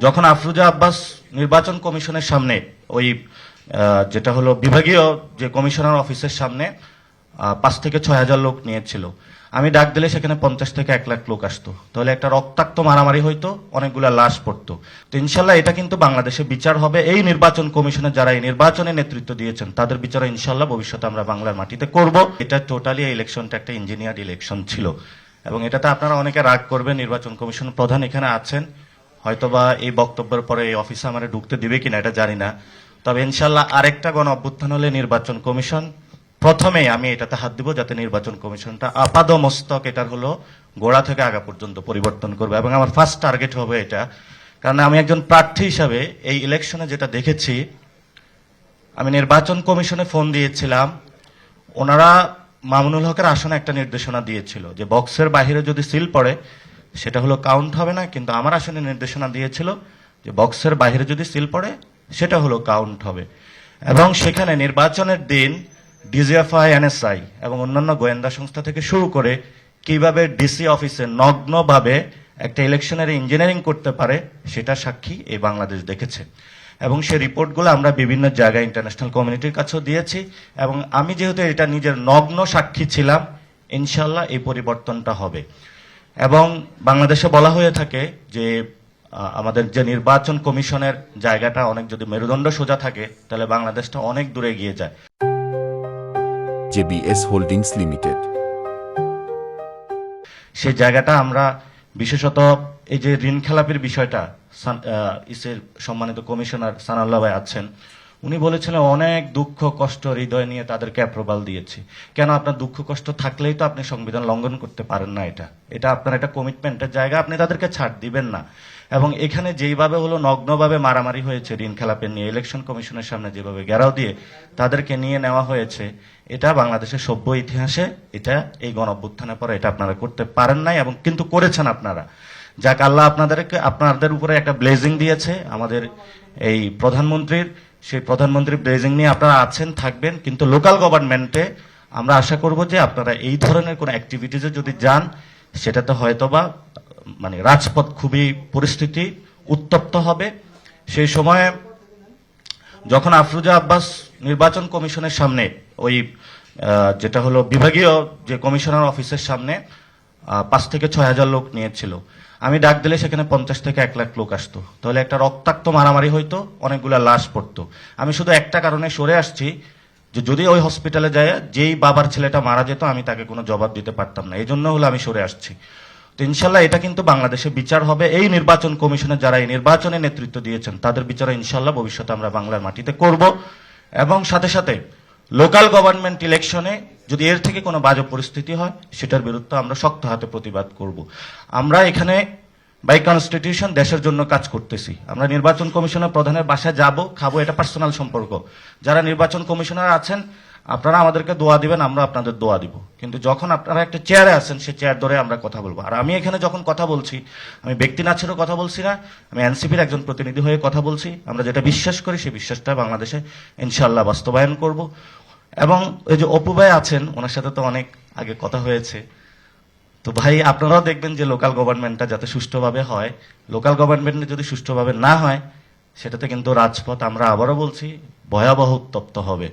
যখন আফরোজা আব্বাস নির্বাচন কমিশনের সামনে ওই যেটা হলো বিভাগীয় যে কমিশনার অফিসের সামনে 5 থেকে 6 হাজার লোক নিয়েছিল, আমি ডাক দিলে সেখানে 50 থেকে 1 লাখ লোক আসতো, তাহলে একটা রক্তাক্ত মারামারি হইতো, অনেকগুলা লাশ পড়তো। তো ইনশাল্লাহ এটা কিন্তু বাংলাদেশে বিচার হবে। এই নির্বাচন কমিশনের যারা এই নির্বাচনে নেতৃত্ব দিয়েছেন তাদের বিচার ইনশাল্লাহ ভবিষ্যতে আমরা বাংলার মাটিতে করব। এটা টোটালি এই ইলেকশনটা একটা ইঞ্জিনিয়ার্ড ইলেকশন ছিল এবং এটাতে আপনারা অনেকে রাগ করবেন। নির্বাচন কমিশন প্রধান এখানে আছেন, হয়তোবা এই বক্তব্যের পরে এই অফিসে আমার ঢুকতে দিবে কিনা এটা জানি না, তবে ইনশাল্লাহ আরেকটা গণ অভ্যুত্থান হলে নির্বাচন কমিশন প্রথমেই আমি এটাতে হাত দিব, যাতে নির্বাচন কমিশনটা আপাদমস্তক এটার হলো গোড়া থেকে আগা পর্যন্ত পরিবর্তন করবে এবং আমার ফার্স্ট টার্গেট হবে এটা। কারণ আমি একজন প্রার্থী হিসাবে এই ইলেকশনে যেটা দেখেছি, আমি নির্বাচন কমিশনে ফোন দিয়েছিলাম, ওনারা মামুনুল হকের আসনে একটা নির্দেশনা দিয়েছিল যে বক্সের বাইরে যদি সিল পড়ে সেটা হলো কাউন্ট হবে না, কিন্তু আমার আসনে নির্দেশনা দিয়েছিল যে বক্সের বাইরে যদি সিল পড়ে সেটা হলো কাউন্ট হবে। এবং সেখানে নির্বাচনের দিন ডিজিএফআই, এনএসআই এবং অন্যান্য গোয়েন্দা সংস্থা থেকে শুরু করে কিভাবে ডিসি অফিসে নগ্নভাবে একটা ইলেকশনের ইঞ্জিনিয়ারিং করতে পারে সেটা সাক্ষী এই বাংলাদেশ দেখেছে। এবং সেই রিপোর্টগুলো আমরা বিভিন্ন জায়গায় ইন্টারন্যাশনাল কমিউনিটির কাছেও দিয়েছি এবং আমি যেহেতু এটা নিজের নগ্ন সাক্ষী ছিলাম, ইনশাল্লাহ এই পরিবর্তনটা হবে। এবং বাংলাদেশে বলা হয়ে থাকে যে আমাদের যে নির্বাচন কমিশনের জায়গাটা অনেক যদি মেরুদণ্ড সোজা থাকে তাহলে বাংলাদেশটা অনেক দূরে এগিয়ে যায়। জেবিএস হোল্ডিংস লিমিটেড সেই জায়গাটা আমরা বিশেষত এই যে ঋণ খেলাপির বিষয়টা, ইসের সম্মানিত কমিশনার সানাউল্লাহ ভাই আছেন, উনি বলেছিলেন অনেক দুঃখ কষ্ট হৃদয় নিয়ে তাদেরকে অ্যাপ্রুভাল দিয়েছি। কেন? আপনার দুঃখ কষ্ট থাকলেই তো আপনি সংবিধান লঙ্ঘন করতে পারেন না। এটা আপনার একটা কমিটমেন্টের জায়গা, আপনি তাদেরকে ছাড় দিবেন না। এবং এখানে যেইভাবে হলো নগ্নভাবে মারামারি হয়েছে ঋণ খেলাপের নিয়ে, ইলেকশন কমিশনের সামনে যেভাবে ঘেরাও দিয়ে তাদেরকে নিয়ে নেওয়া হয়েছে, এটা বাংলাদেশের সভ্য ইতিহাসে এটা এই গণঅভ্যুত্থানের পরে এটা আপনারা করতে পারেন নাই এবং কিন্তু করেছেন আপনারা। যাক, আল্লাহ আপনাদের উপরে একটা ব্লেজিং দিয়েছে আমাদের এই প্রধানমন্ত্রীর, সেই প্রধানমন্ত্রীর ব্লেজিং নিয়ে আপনারা আছেন, থাকবেন। কিন্তু লোকাল গভর্নমেন্টে আমরা আশা করব যে আপনারা এই ধরনের কোনো অ্যাক্টিভিটিসে যদি যান সেটাতে হয়তোবা মানে রাজপথ খুবই পরিস্থিতি উত্তপ্ত হবে। সেই সময়ে যখন আফরোজা আব্বাস নির্বাচন কমিশনের সামনে ওই যেটা হলো বিভাগীয় যে কমিশনার অফিসের সামনে 5 থেকে 6 হাজার লোক নিয়েছিল, আমি ডাক দিলে সেখানে 50 থেকে 1 লাখ লোক আসতো, তাহলে একটা রক্তাক্ত মারামারি হইতো, অনেকগুলা লাশ পড়তো। আমি শুধু একটা কারণে সরে আসছি যে যদি ওই হসপিটালে যায় যেই বাবার ছেলেটা মারা যেত আমি তাকে কোনো জবাব দিতে পারতাম না, এই জন্য হলো আমি সরে আসছি। তো ইনশাল্লাহ এটা কিন্তু বাংলাদেশে বিচার হবে। এই নির্বাচন কমিশনের যারা এই নির্বাচনে নেতৃত্ব দিয়েছেন তাদের বিচার ইনশাল্লাহ ভবিষ্যতে আমরা বাংলার মাটিতে করব। এবং সাথে সাথে লোকাল গভর্নমেন্ট ইলেকশনে যদি এর থেকে কোনো বাজে পরিস্থিতি হয় সেটার বিরুদ্ধে আমরা শক্ত হাতে প্রতিবাদ করব। আমরা এখানে বাই কনস্টিটিউশন দেশের জন্য কাজ করতেছি। আমরা নির্বাচন কমিশনের প্রধানের বাসায় যাব, খাবো, এটা পার্সোনাল সম্পর্ক। যারা নির্বাচন কমিশনার আছেন আপনারা আমাদেরকে দোয়া দিবেন, আমরা আপনাদের দোয়া দিব। কিন্তু যখন আপনারা একটা চেয়ারে আছেন সে চেয়ার ধরে আমরা কথা বলবো। আর আমি এখানে যখন কথা বলছি আমি ব্যক্তি না ছেড়ে কথা বলছি না, আমি এনসিপির একজন প্রতিনিধি হয়ে কথা বলছি। আমরা যেটা বিশ্বাস করি সেই বিশ্বাসটা বাংলাদেশে ইনশাআল্লাহ বাস্তবায়ন করব। এবং ওই যে অপু ভাই আছেন, ওনার সাথে তো অনেক আগে কথা হয়েছে। তো ভাই আপনারাও দেখবেন যে লোকাল গভর্নমেন্টটা যাতে সুষ্ঠুভাবে হয়। লোকাল গভর্নমেন্টে যদি সুষ্ঠুভাবে না হয় সেটাতে কিন্তু রাজপথ, আমরা আবারও বলছি, ভয়াবহ উত্তপ্ত হবে।